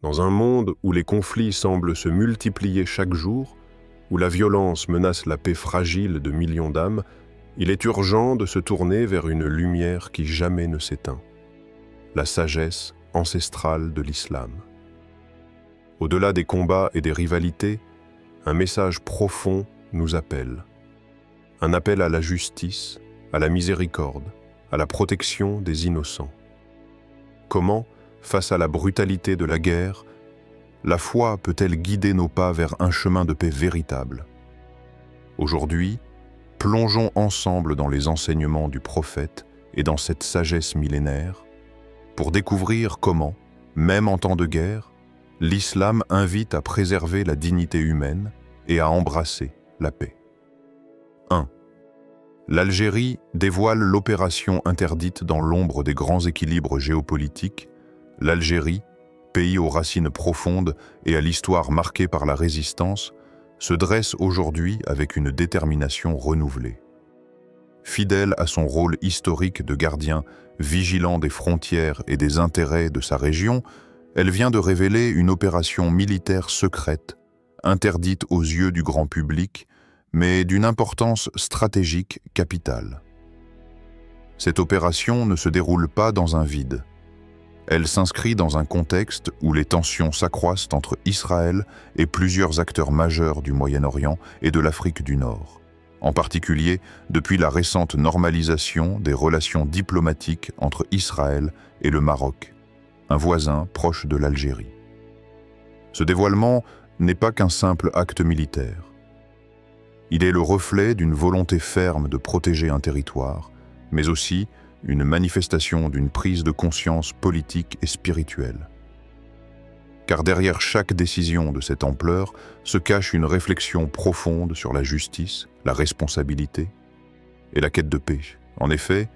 Dans un monde où les conflits semblent se multiplier chaque jour, où la violence menace la paix fragile de millions d'âmes, il est urgent de se tourner vers une lumière qui jamais ne s'éteint, la sagesse ancestrale de l'islam. Au-delà des combats et des rivalités, un message profond nous appelle. Un appel à la justice, à la miséricorde, à la protection des innocents. Comment, face à la brutalité de la guerre, la foi peut-elle guider nos pas vers un chemin de paix véritable? Aujourd'hui, plongeons ensemble dans les enseignements du prophète et dans cette sagesse millénaire pour découvrir comment, même en temps de guerre, l'islam invite à préserver la dignité humaine et à embrasser la paix. 1. L'Algérie dévoile l'opération interdite dans l'ombre des grands équilibres géopolitiques. L'Algérie, pays aux racines profondes et à l'histoire marquée par la résistance, se dresse aujourd'hui avec une détermination renouvelée. Fidèle à son rôle historique de gardien vigilant des frontières et des intérêts de sa région, elle vient de révéler une opération militaire secrète, interdite aux yeux du grand public, mais d'une importance stratégique capitale. Cette opération ne se déroule pas dans un vide. Elle s'inscrit dans un contexte où les tensions s'accroissent entre Israël et plusieurs acteurs majeurs du Moyen-Orient et de l'Afrique du Nord, en particulier depuis la récente normalisation des relations diplomatiques entre Israël et le Maroc, un voisin proche de l'Algérie. Ce dévoilement n'est pas qu'un simple acte militaire. Il est le reflet d'une volonté ferme de protéger un territoire, mais aussi une manifestation d'une prise de conscience politique et spirituelle. Car derrière chaque décision de cette ampleur se cache une réflexion profonde sur la justice, la responsabilité et la quête de paix. En effet,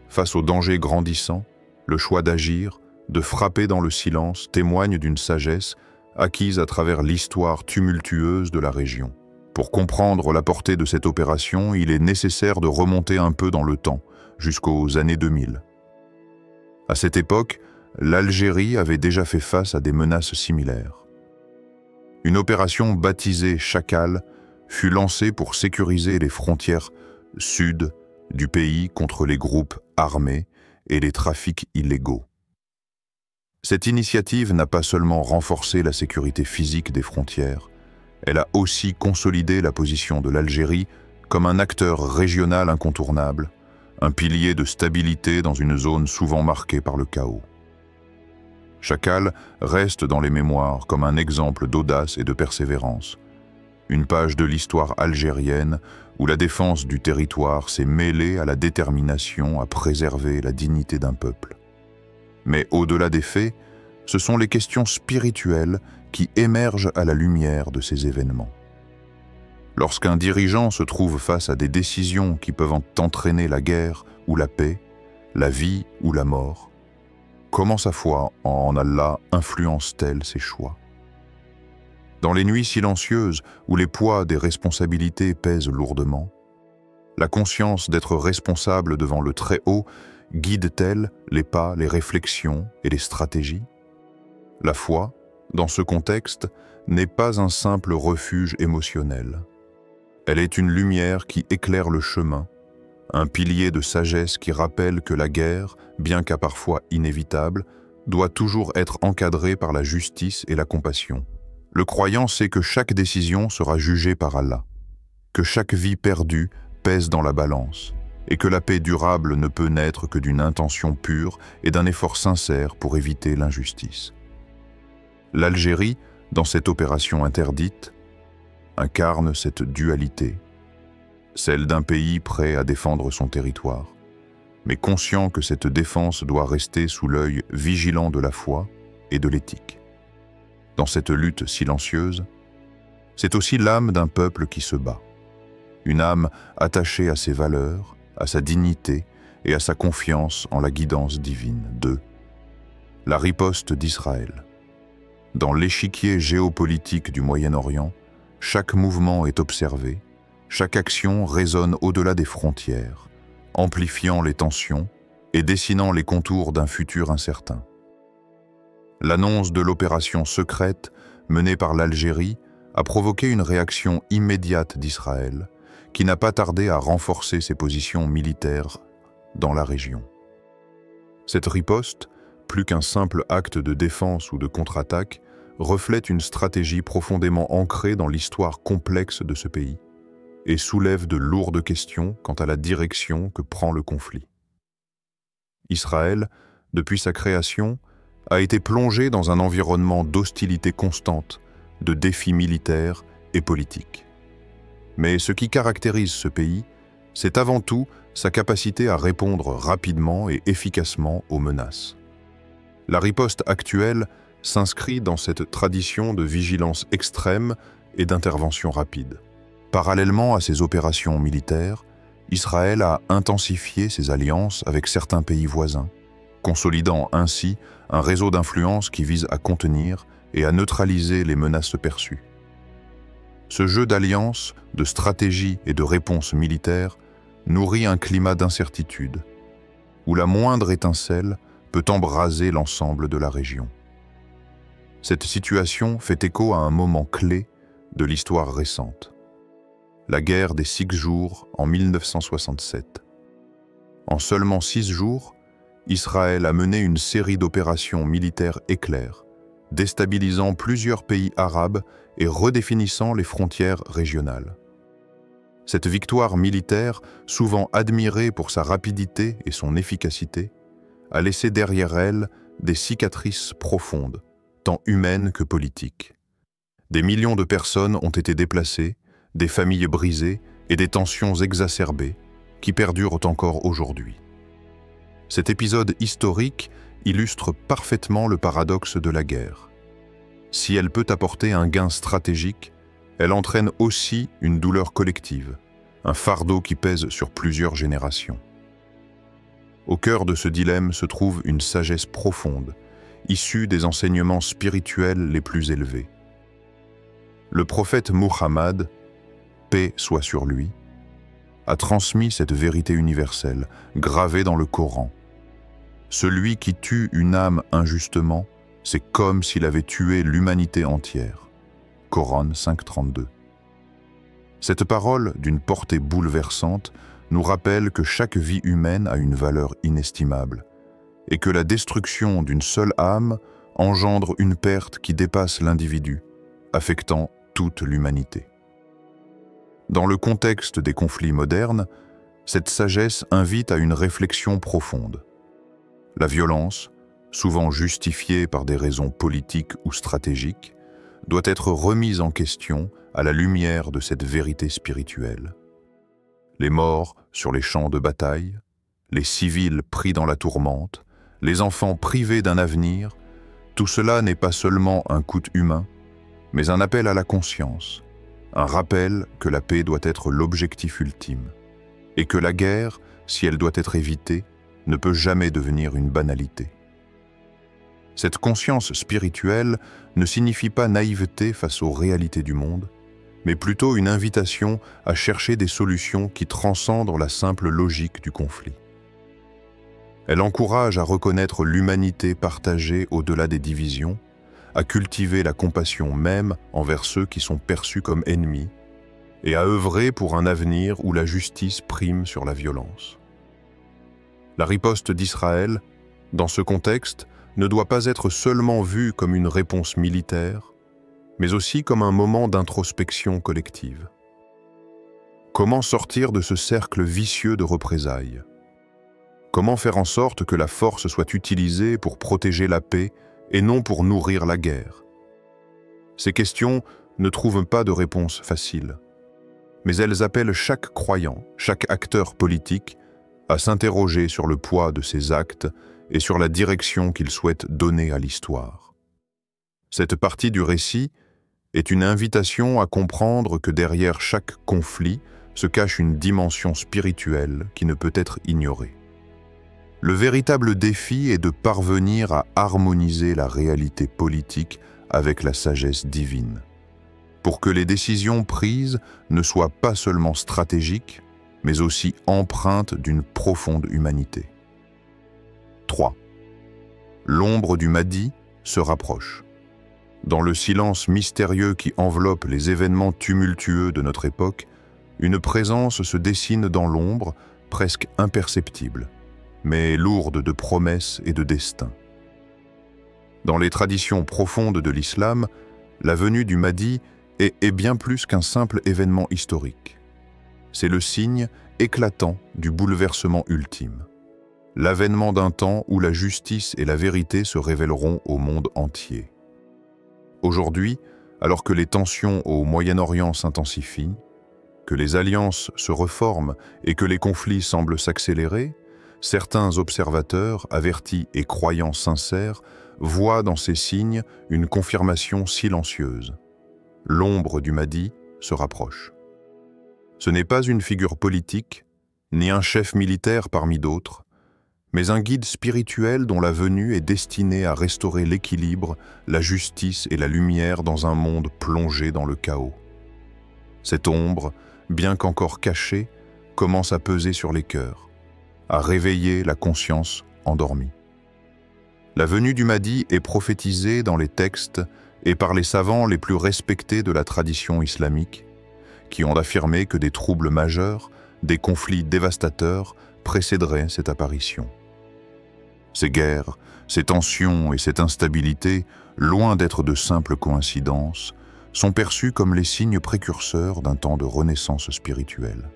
face aux dangers grandissants, le choix d'agir, de frapper dans le silence témoigne d'une sagesse acquise à travers l'histoire tumultueuse de la région. Pour comprendre la portée de cette opération, il est nécessaire de remonter un peu dans le temps, jusqu'aux années 2000. À cette époque, l'Algérie avait déjà fait face à des menaces similaires. Une opération baptisée Chacal fut lancée pour sécuriser les frontières sud du pays contre les groupes armés et les trafics illégaux. Cette initiative n'a pas seulement renforcé la sécurité physique des frontières, elle a aussi consolidé la position de l'Algérie comme un acteur régional incontournable, un pilier de stabilité dans une zone souvent marquée par le chaos. Chacal reste dans les mémoires comme un exemple d'audace et de persévérance, une page de l'histoire algérienne où la défense du territoire s'est mêlée à la détermination à préserver la dignité d'un peuple. Mais au-delà des faits, ce sont les questions spirituelles qui émergent à la lumière de ces événements. Lorsqu'un dirigeant se trouve face à des décisions qui peuvent entraîner la guerre ou la paix, la vie ou la mort, comment sa foi en Allah influence-t-elle ses choix? Dans les nuits silencieuses où les poids des responsabilités pèsent lourdement, la conscience d'être responsable devant le Très-Haut guide-t-elle les pas, les réflexions et les stratégies? La foi, dans ce contexte, n'est pas un simple refuge émotionnel. Elle est une lumière qui éclaire le chemin, un pilier de sagesse qui rappelle que la guerre, bien qu'à parfois inévitable, doit toujours être encadrée par la justice et la compassion. Le croyant sait que chaque décision sera jugée par Allah, que chaque vie perdue pèse dans la balance, et que la paix durable ne peut naître que d'une intention pure et d'un effort sincère pour éviter l'injustice. L'Algérie, dans cette opération interdite, incarne cette dualité, celle d'un pays prêt à défendre son territoire, mais conscient que cette défense doit rester sous l'œil vigilant de la foi et de l'éthique. Dans cette lutte silencieuse, c'est aussi l'âme d'un peuple qui se bat, une âme attachée à ses valeurs, à sa dignité et à sa confiance en la guidance divine. 2. La riposte d'Israël. Dans l'échiquier géopolitique du Moyen-Orient, chaque mouvement est observé, chaque action résonne au-delà des frontières, amplifiant les tensions et dessinant les contours d'un futur incertain. L'annonce de l'opération secrète menée par l'Algérie a provoqué une réaction immédiate d'Israël, qui n'a pas tardé à renforcer ses positions militaires dans la région. Cette riposte, plus qu'un simple acte de défense ou de contre-attaque, reflète une stratégie profondément ancrée dans l'histoire complexe de ce pays et soulève de lourdes questions quant à la direction que prend le conflit. Israël, depuis sa création, a été plongé dans un environnement d'hostilité constante, de défis militaires et politiques. Mais ce qui caractérise ce pays, c'est avant tout sa capacité à répondre rapidement et efficacement aux menaces. La riposte actuelle s'inscrit dans cette tradition de vigilance extrême et d'intervention rapide. Parallèlement à ses opérations militaires, Israël a intensifié ses alliances avec certains pays voisins, consolidant ainsi un réseau d'influence qui vise à contenir et à neutraliser les menaces perçues. Ce jeu d'alliances, de stratégie et de réponse militaire nourrit un climat d'incertitude, où la moindre étincelle peut embraser l'ensemble de la région. Cette situation fait écho à un moment clé de l'histoire récente, la guerre des 6 jours en 1967. En seulement 6 jours, Israël a mené une série d'opérations militaires éclairs, déstabilisant plusieurs pays arabes et redéfinissant les frontières régionales. Cette victoire militaire, souvent admirée pour sa rapidité et son efficacité, a laissé derrière elle des cicatrices profondes, tant humaines que politiques. Des millions de personnes ont été déplacées, des familles brisées et des tensions exacerbées qui perdurent encore aujourd'hui. Cet épisode historique illustre parfaitement le paradoxe de la guerre. Si elle peut apporter un gain stratégique, elle entraîne aussi une douleur collective, un fardeau qui pèse sur plusieurs générations. Au cœur de ce dilemme se trouve une sagesse profonde, issue des enseignements spirituels les plus élevés. Le prophète Muhammad, paix soit sur lui, a transmis cette vérité universelle, gravée dans le Coran. Celui qui tue une âme injustement, c'est comme s'il avait tué l'humanité entière. Coran 5.32. Cette parole, d'une portée bouleversante, nous rappelle que chaque vie humaine a une valeur inestimable et que la destruction d'une seule âme engendre une perte qui dépasse l'individu, affectant toute l'humanité. Dans le contexte des conflits modernes, cette sagesse invite à une réflexion profonde. La violence, souvent justifiée par des raisons politiques ou stratégiques, doit être remise en question à la lumière de cette vérité spirituelle. Les morts sur les champs de bataille, les civils pris dans la tourmente, les enfants privés d'un avenir, tout cela n'est pas seulement un coût humain, mais un appel à la conscience, un rappel que la paix doit être l'objectif ultime, et que la guerre, si elle doit être évitée, ne peut jamais devenir une banalité. Cette conscience spirituelle ne signifie pas naïveté face aux réalités du monde, mais plutôt une invitation à chercher des solutions qui transcendent la simple logique du conflit. Elle encourage à reconnaître l'humanité partagée au-delà des divisions, à cultiver la compassion même envers ceux qui sont perçus comme ennemis, et à œuvrer pour un avenir où la justice prime sur la violence. La riposte d'Israël, dans ce contexte, ne doit pas être seulement vue comme une réponse militaire, mais aussi comme un moment d'introspection collective. Comment sortir de ce cercle vicieux de représailles? Comment faire en sorte que la force soit utilisée pour protéger la paix et non pour nourrir la guerre? Ces questions ne trouvent pas de réponse facile, mais elles appellent chaque croyant, chaque acteur politique, à s'interroger sur le poids de ses actes et sur la direction qu'il souhaite donner à l'histoire. Cette partie du récit est une invitation à comprendre que derrière chaque conflit se cache une dimension spirituelle qui ne peut être ignorée. Le véritable défi est de parvenir à harmoniser la réalité politique avec la sagesse divine, pour que les décisions prises ne soient pas seulement stratégiques, mais aussi empreintes d'une profonde humanité. 3. L'ombre du Mahdi se rapproche. Dans le silence mystérieux qui enveloppe les événements tumultueux de notre époque, une présence se dessine dans l'ombre, presque imperceptible, mais lourde de promesses et de destin. Dans les traditions profondes de l'islam, la venue du Mahdi est bien plus qu'un simple événement historique. C'est le signe éclatant du bouleversement ultime. L'avènement d'un temps où la justice et la vérité se révéleront au monde entier. Aujourd'hui, alors que les tensions au Moyen-Orient s'intensifient, que les alliances se reforment et que les conflits semblent s'accélérer, certains observateurs, avertis et croyants sincères, voient dans ces signes une confirmation silencieuse. L'ombre du Mahdi se rapproche. Ce n'est pas une figure politique, ni un chef militaire parmi d'autres, mais un guide spirituel dont la venue est destinée à restaurer l'équilibre, la justice et la lumière dans un monde plongé dans le chaos. Cette ombre, bien qu'encore cachée, commence à peser sur les cœurs, à réveiller la conscience endormie. La venue du Mahdi est prophétisée dans les textes et par les savants les plus respectés de la tradition islamique, qui ont affirmé que des troubles majeurs, des conflits dévastateurs précéderaient cette apparition. Ces guerres, ces tensions et cette instabilité, loin d'être de simples coïncidences, sont perçues comme les signes précurseurs d'un temps de renaissance spirituelle.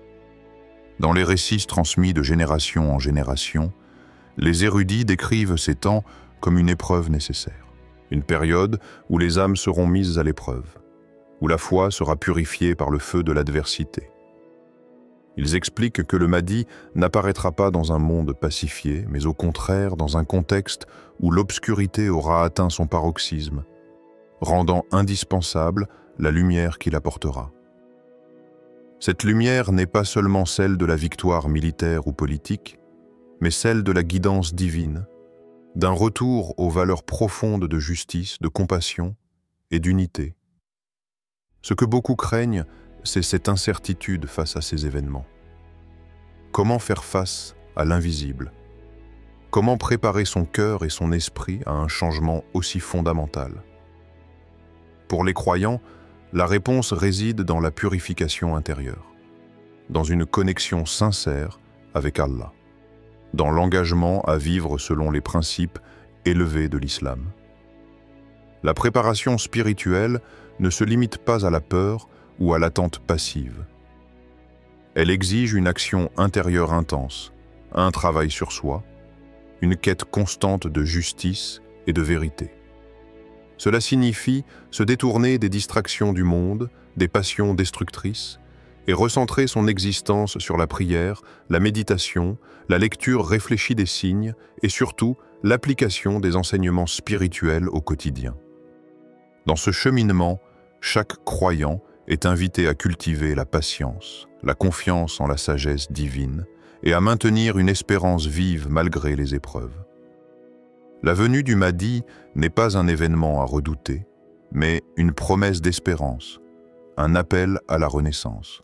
Dans les récits transmis de génération en génération, les érudits décrivent ces temps comme une épreuve nécessaire, une période où les âmes seront mises à l'épreuve, où la foi sera purifiée par le feu de l'adversité. Ils expliquent que le Mahdi n'apparaîtra pas dans un monde pacifié, mais au contraire dans un contexte où l'obscurité aura atteint son paroxysme, rendant indispensable la lumière qu'il apportera. Cette lumière n'est pas seulement celle de la victoire militaire ou politique, mais celle de la guidance divine, d'un retour aux valeurs profondes de justice, de compassion et d'unité. Ce que beaucoup craignent, c'est cette incertitude face à ces événements. Comment faire face à l'invisible? Comment préparer son cœur et son esprit à un changement aussi fondamental? Pour les croyants, la réponse réside dans la purification intérieure, dans une connexion sincère avec Allah, dans l'engagement à vivre selon les principes élevés de l'islam. La préparation spirituelle ne se limite pas à la peur ou à l'attente passive. Elle exige une action intérieure intense, un travail sur soi, une quête constante de justice et de vérité. Cela signifie se détourner des distractions du monde, des passions destructrices, et recentrer son existence sur la prière, la méditation, la lecture réfléchie des signes et surtout l'application des enseignements spirituels au quotidien. Dans ce cheminement, chaque croyant est invité à cultiver la patience, la confiance en la sagesse divine et à maintenir une espérance vive malgré les épreuves. La venue du Mahdi n'est pas un événement à redouter, mais une promesse d'espérance, un appel à la renaissance.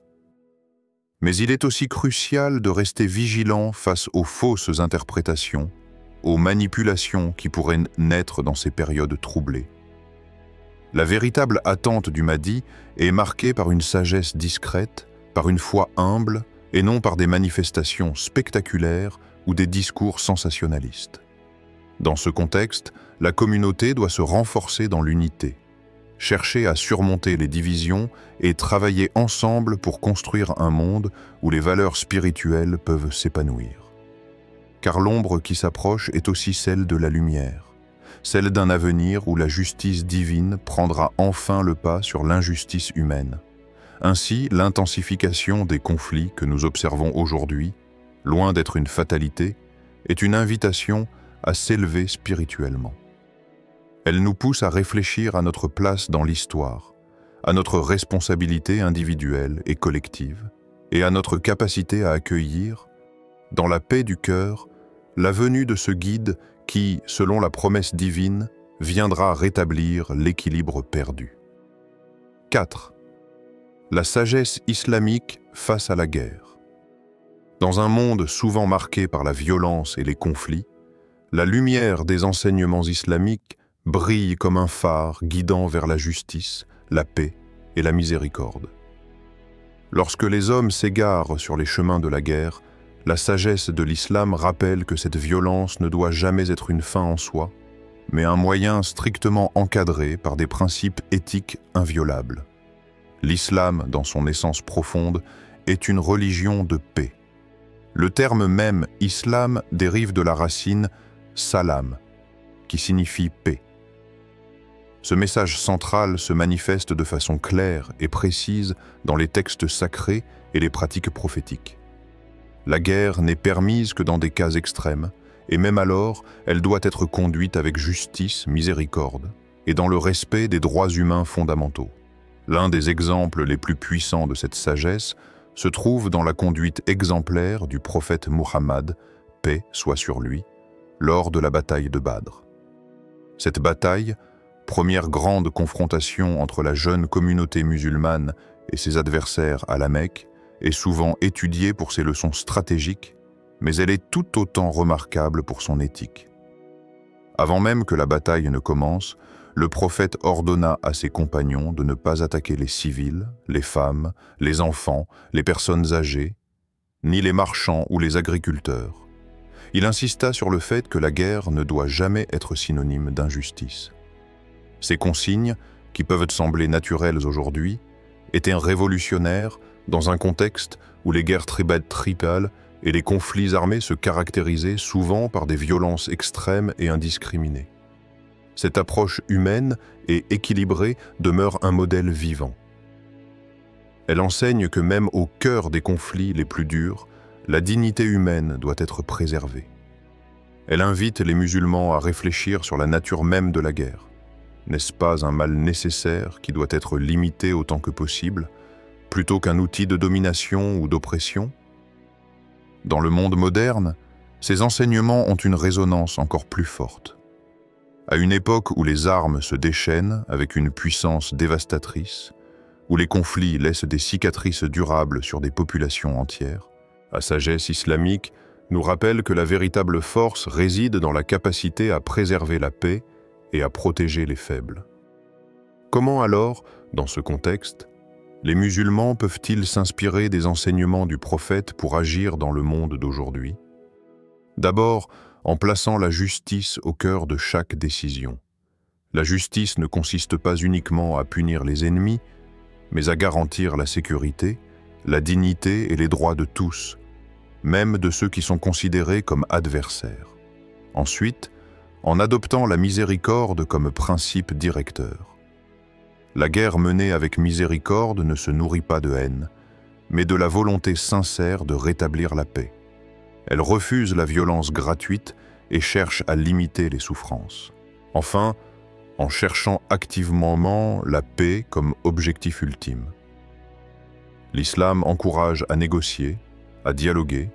Mais il est aussi crucial de rester vigilant face aux fausses interprétations, aux manipulations qui pourraient naître dans ces périodes troublées. La véritable attente du Mahdi est marquée par une sagesse discrète, par une foi humble et non par des manifestations spectaculaires ou des discours sensationnalistes. Dans ce contexte, la communauté doit se renforcer dans l'unité, chercher à surmonter les divisions et travailler ensemble pour construire un monde où les valeurs spirituelles peuvent s'épanouir. Car l'ombre qui s'approche est aussi celle de la lumière, celle d'un avenir où la justice divine prendra enfin le pas sur l'injustice humaine. Ainsi, l'intensification des conflits que nous observons aujourd'hui, loin d'être une fatalité, est une invitation à s'élever spirituellement. Elle nous pousse à réfléchir à notre place dans l'histoire, à notre responsabilité individuelle et collective, et à notre capacité à accueillir, dans la paix du cœur, la venue de ce guide qui, selon la promesse divine, viendra rétablir l'équilibre perdu. 4. La sagesse islamique face à la guerre. Dans un monde souvent marqué par la violence et les conflits, la lumière des enseignements islamiques brille comme un phare guidant vers la justice, la paix et la miséricorde. Lorsque les hommes s'égarent sur les chemins de la guerre, la sagesse de l'islam rappelle que cette violence ne doit jamais être une fin en soi, mais un moyen strictement encadré par des principes éthiques inviolables. L'islam, dans son essence profonde, est une religion de paix. Le terme même « islam » dérive de la racine « salam », qui signifie paix. Ce message central se manifeste de façon claire et précise dans les textes sacrés et les pratiques prophétiques. La guerre n'est permise que dans des cas extrêmes, et même alors, elle doit être conduite avec justice, miséricorde, et dans le respect des droits humains fondamentaux. L'un des exemples les plus puissants de cette sagesse se trouve dans la conduite exemplaire du prophète Muhammad, paix soit sur lui, lors de la bataille de Badr. Cette bataille, première grande confrontation entre la jeune communauté musulmane et ses adversaires à la Mecque, est souvent étudiée pour ses leçons stratégiques, mais elle est tout autant remarquable pour son éthique. Avant même que la bataille ne commence, le prophète ordonna à ses compagnons de ne pas attaquer les civils, les femmes, les enfants, les personnes âgées, ni les marchands ou les agriculteurs. Il insista sur le fait que la guerre ne doit jamais être synonyme d'injustice. Ces consignes, qui peuvent sembler naturelles aujourd'hui, étaient révolutionnaires dans un contexte où les guerres tribales et les conflits armés se caractérisaient souvent par des violences extrêmes et indiscriminées. Cette approche humaine et équilibrée demeure un modèle vivant. Elle enseigne que même au cœur des conflits les plus durs, la dignité humaine doit être préservée. Elle invite les musulmans à réfléchir sur la nature même de la guerre. N'est-ce pas un mal nécessaire qui doit être limité autant que possible, plutôt qu'un outil de domination ou d'oppression? Dans le monde moderne, ces enseignements ont une résonance encore plus forte. À une époque où les armes se déchaînent avec une puissance dévastatrice, où les conflits laissent des cicatrices durables sur des populations entières, la sagesse islamique nous rappelle que la véritable force réside dans la capacité à préserver la paix et à protéger les faibles. Comment alors, dans ce contexte, les musulmans peuvent-ils s'inspirer des enseignements du prophète pour agir dans le monde d'aujourd'hui? D'abord, en plaçant la justice au cœur de chaque décision. La justice ne consiste pas uniquement à punir les ennemis, mais à garantir la sécurité, la dignité et les droits de tous, même de ceux qui sont considérés comme adversaires. Ensuite, en adoptant la miséricorde comme principe directeur. La guerre menée avec miséricorde ne se nourrit pas de haine, mais de la volonté sincère de rétablir la paix. Elle refuse la violence gratuite et cherche à limiter les souffrances. Enfin, en cherchant activement la paix comme objectif ultime. L'islam encourage à négocier, à dialoguer,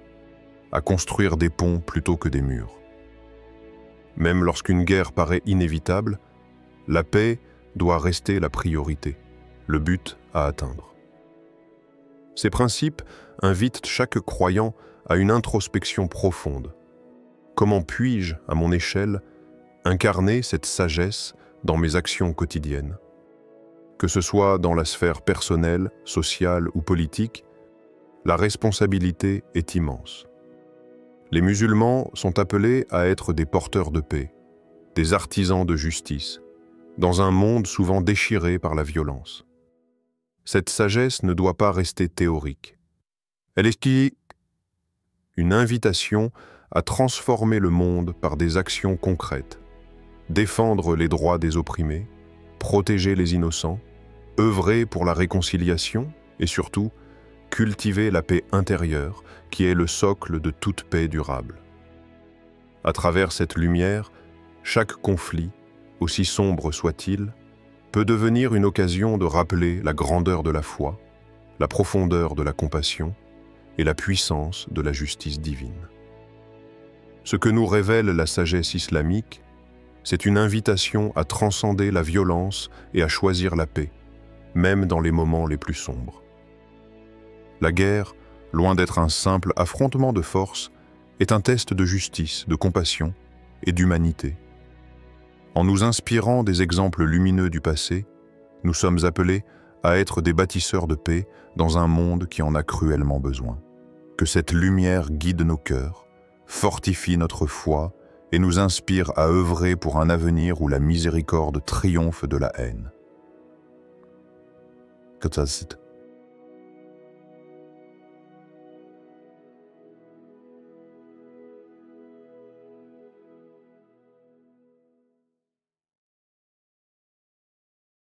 à construire des ponts plutôt que des murs. Même lorsqu'une guerre paraît inévitable, la paix doit rester la priorité, le but à atteindre. Ces principes invitent chaque croyant à une introspection profonde. Comment puis-je, à mon échelle, incarner cette sagesse dans mes actions quotidiennes? Que ce soit dans la sphère personnelle, sociale ou politique, la responsabilité est immense. Les musulmans sont appelés à être des porteurs de paix, des artisans de justice, dans un monde souvent déchiré par la violence. Cette sagesse ne doit pas rester théorique. Elle est une invitation à transformer le monde par des actions concrètes, défendre les droits des opprimés, protéger les innocents, œuvrer pour la réconciliation et surtout, cultiver la paix intérieure qui est le socle de toute paix durable. À travers cette lumière, chaque conflit, aussi sombre soit-il, peut devenir une occasion de rappeler la grandeur de la foi, la profondeur de la compassion et la puissance de la justice divine. Ce que nous révèle la sagesse islamique, c'est une invitation à transcender la violence et à choisir la paix, même dans les moments les plus sombres. La guerre, loin d'être un simple affrontement de force, est un test de justice, de compassion et d'humanité. En nous inspirant des exemples lumineux du passé, nous sommes appelés à être des bâtisseurs de paix dans un monde qui en a cruellement besoin. Que cette lumière guide nos cœurs, fortifie notre foi et nous inspire à œuvrer pour un avenir où la miséricorde triomphe de la haine. Gottes